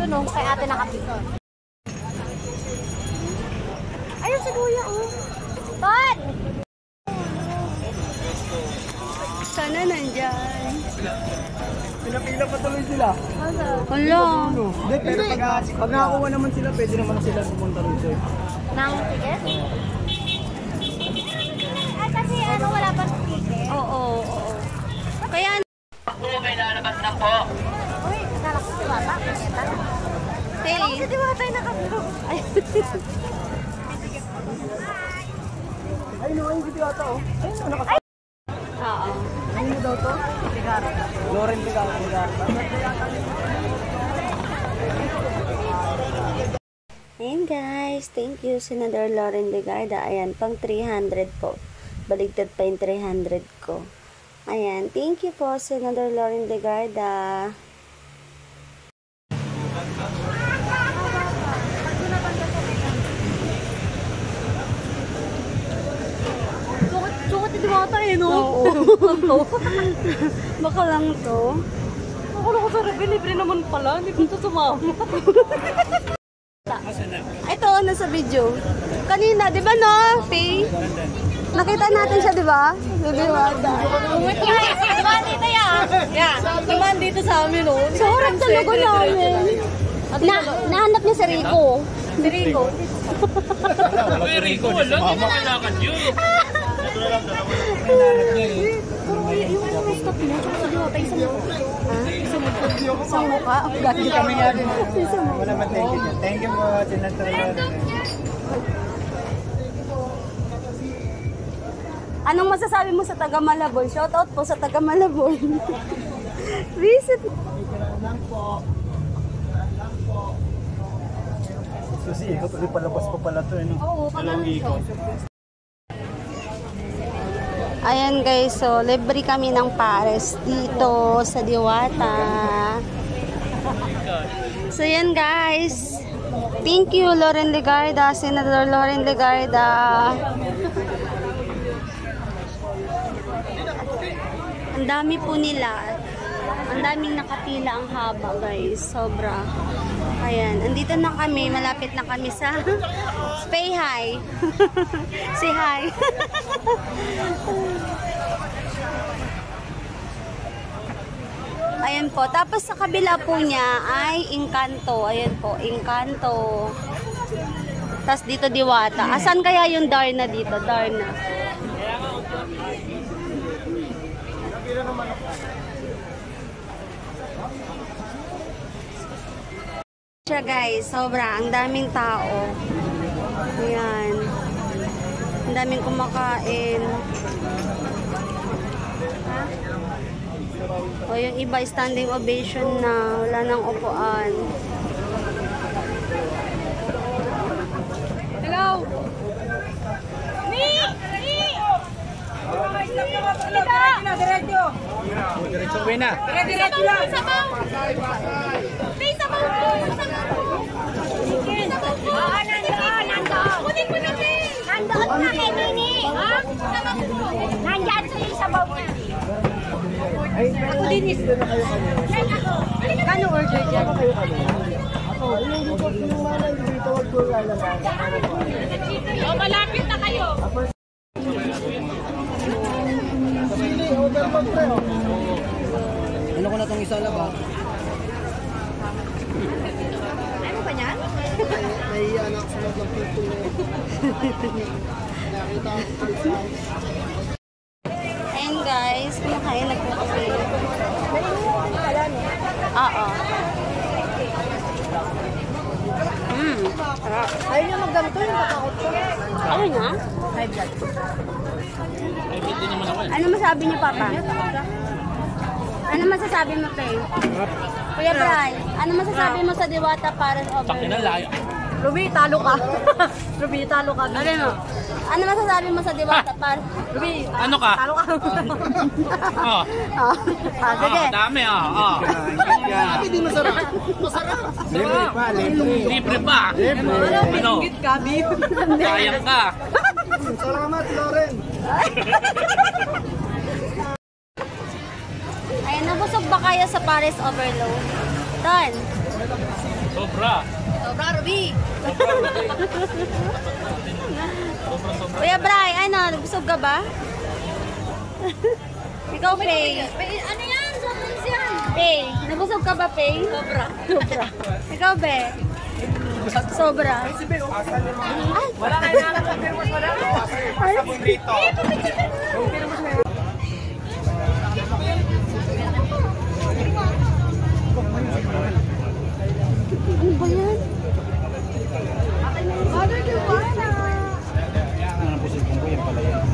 Yun o, kay ate nakapito. Ayun si kuya oh. Ton! Sana nandyan. Pinapila pa tuloy sila. Wala. Hindi, pero pag nakakuha naman sila, pwede naman sila pumunta rin sa'yo. Nang ticket? Ay, kasi ano, wala pa sa ticket? Oo. Kaya... May lalabas na po. Uy, nakala ko si Diwata. Hey. Ako si Diwata ay nakablog. Ay, no, ay, hindi ata, oh. Ay, no, nakasama. Oo. Ano mo daw to? Loren Ligarda. Ayan guys, thank you Senador Loren Ligarda. Ayan, pang 300 po. Baligtad pa yung 300 ko. Ayan, thank you po Senador Loren Ligarda. Sukot ni Diwata eh, no? Oo. Baka lang to. Ako ko sa Rebel, libre naman pala. Hindi ko ito sumama. Ito, nasa video. Kanina, di ba no? Faye? Nakita natin siya, di ba? Diwata. Dumaan dito yan. Yeah. Dumaan dito sa amin, no? Sobrang talaga namin. Nahanap niya si Rico. Si Rico. Uy, Rico, wala. Hindi mo kailangan yun. Yung stop mo, tsaka sa Diwata, isang mukha. Isang mukha. Hindi kami nga rin. Wala naman, thank you. Thank you po, Senator Loren. Anong masasabi mo sa taga Malabon? Shoutout po sa taga Malabon. Visit. Kasi ikot ulit palabas pa pala to, eh, no? Oo, Dalawang ikot. Ayan guys, so libre kami ng pares dito sa Diwata. So yan guys. Thank you Loren Ligarda, Senador Loren Ligarda. Ang dami po nila. Ang daming nakapila, ang haba guys. Sobra. Ayan, andito na kami. Malapit na kami sa Say hi. Say hi. Ayan po. Tapos sa kabila po niya ay Encanto. Ayan po, Encanto. Tapos dito Diwata. Asan kaya yung Darna dito? Darna. Siya guys, sobra. Ang daming tao. Ayan. Ang daming kumakain. O yung iba standing ovation na. Wala nang upuan. Hello! Ni! Diretso uwi na. Diretso lang! Sabaw! Sabaw po! Nandoon! Kunin mo na, Bin! Nandoon na kay Nini. Ha? Sabaw po! Nandyan sa yung sabaw niya. Ay, ako din is. Na kayo kanina. Kano order dyan? Kayo kanina. Ako, yung dito pinumana, yung dito wag ko lang. O, malapit na kayo! Ano ko na itong isa ba? Ano ba yan? Nahiya na ako sa loob ng people na Ayan guys, kumakain na po kami. Oo. Sarap. Ayaw niya magganto yung katakot ko. Ano na? High blood. Ano masabi niyo, Papa? Ano masasabi mo, Tay? Kuya Bray, ano masasabi mo sa Diwata para over? Takinan layo. Ruby, talo ka. Ruby, talo ka. Ano masasabi mo sa Diwata para? Ruby, Ano ka? talo ka. Oh. Sige. Dami oh. Hindi masarap. Masarap. Libre pa, libre. Libre pa. Ano? Binggit ka, Bib. Sayang ka. Salamat, Loren. Ayan, nabusog ba kayo sa Paris Overload? Don. Sobra. Sobra, Ruby. Kuya Bray, ano, busog ka ba? Ikaw, Pay. Ano yan? Sobrang yan. Pay, nabusog ka ba, Pay? Sobra. Ikaw, Be? Sobra. Wala kayo nakakapirmos mo na. Sabon rito. Ano ba yan? Mother, do wanna? Ang pusin ko yan pala yan.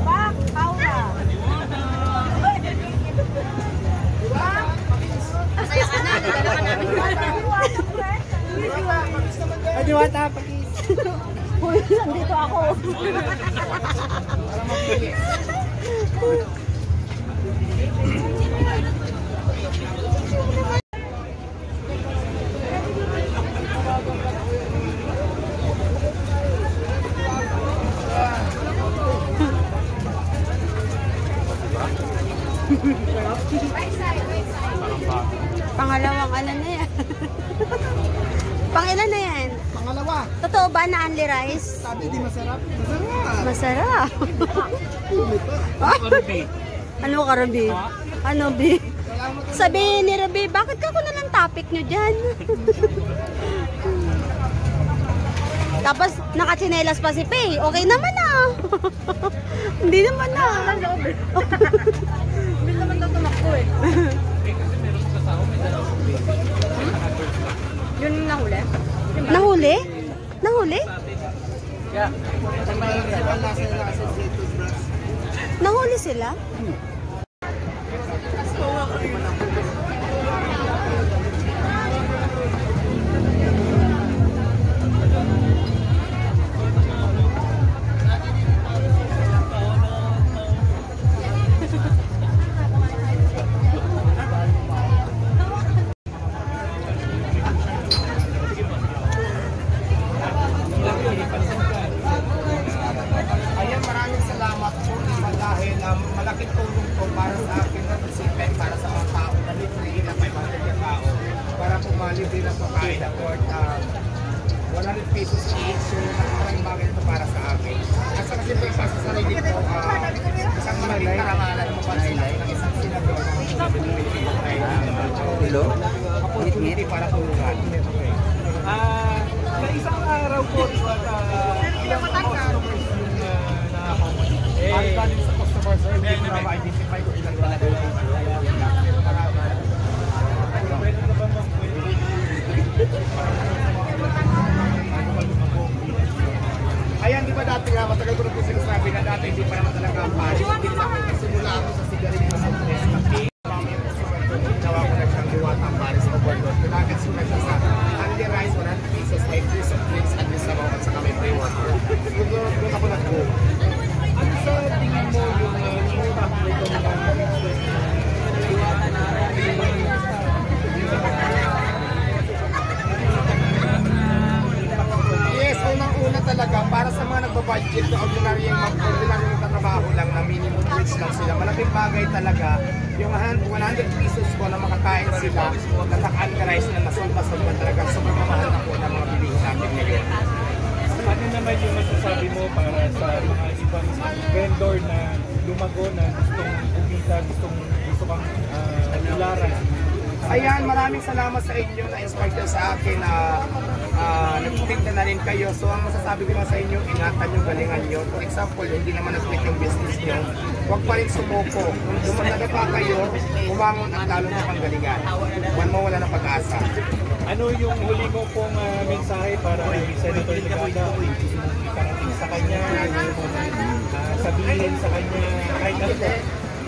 Pak, Paula. Masaya ka na, dala ka namin. Ay, Diwata, pakis. Uy, nandito ako. Pangalawang ano na yan. Pangilan na yan? Pangalawa. Totoo ba na only rice? Sabi, di masarap. Masarap. Masarap. Ruby. Ano ka, Ruby? Ano, Bi? Sabihin ni Ruby, bakit ka ko na lang topic nyo dyan? Tapos, nakachinelas pa si Pay. Okay naman ah. Hindi naman ah. Hindi naman daw tumakbo eh. Yun yung nahuli? Nahuli? Nahuli? Nahuli sila? Ayan, maraming salamat po dahil malaking tulong po para sa akin na resipent para sa mga tao na libre na 500 na tao para po malibre na pagkain at worth 100 pesos each. So, maraming bagay ito para sa akin. At sa kasi po sa sarili ko, isang malaking karangalan mo para sa ng isang senador na binibili ko tayo. Hello? Opportunity para tulungan. Sa isang araw po, ilang mga customers yung nakakomment. Ang galing sa customer service, hindi ko na ma-identify kung ilang talaga yung ayan, di ba dati nga, matagal ko na po sinasabi na dati hindi pa naman talaga ang pari. Hindi na ako nagsimula ako sa sigarilyo sa press. Nawa ko na siyang Diwata ang pari sa overload. Pinagats ko na siya sa only rice, 100 pesos, may free soft drinks, at least sabaw at saka may free water. Doon ako nag-go. Ano sa tingin mo yung impact nito ng Diwata na yes, unang-una talaga para sa mga nagbabudget na ordinaryong trabaho lang na minimum wage lang sila. Malaking bagay talaga yung 100 pesos ko na makakain sila na naka-rice na nasol-nasol na talaga. Sobrang mamahal na po ng mga bilihin natin ngayon. Ano naman yung masasabi mo para sa mga ibang vendor na lumago na gustong kumita, gusto kang ilaran? Ayan, maraming salamat sa inyo na inspired kayo sa akin na nagtitinda na rin kayo. So ang masasabi ko lang sa inyo, ingatan yung galingan nyo. For example, hindi naman nag-quit yung business nyo. Huwag pa rin sumuko. Kung dumalaga pa kayo, umangon at lalo na panggalingan. Huwag mo wala ng pag-asa. Ano yung huli mo pong mensahe para kay Senator Ligaga? Iparating sa kanya, sabihin sa kanya, kahit ano po.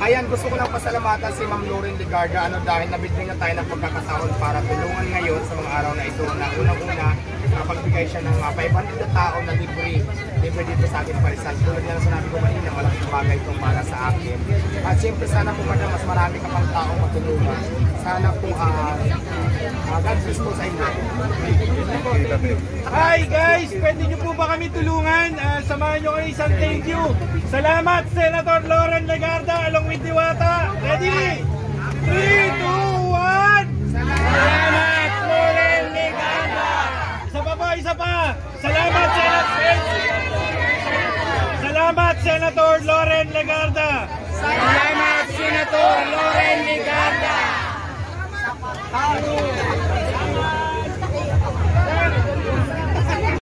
Ayan, gusto ko lang pasalamatan si Ma'am Lauren Ligarda dahil nabigyan na tayo ng pagkakataon para tulungan ngayon sa mga araw na ito na unang-una pagbigay siya ng 500 na tao na libre dito sa akin Parisan. Tulad nga na sinabi ko kanina, malaking bagay itong para sa akin. At siyempre sana po madam, mas marami ka pang taong matulungan. Sana po God bless po sa inyo. Hi guys! Pwede nyo po ba kami tulungan? Samahan nyo kayo isang thank you. Salamat Senator Lauren Legarda along with Diwata. Ready? 3, 2, Juan! Salamat, Loren Legarda! Isa pa! Salamat, Senator Loren Legarda!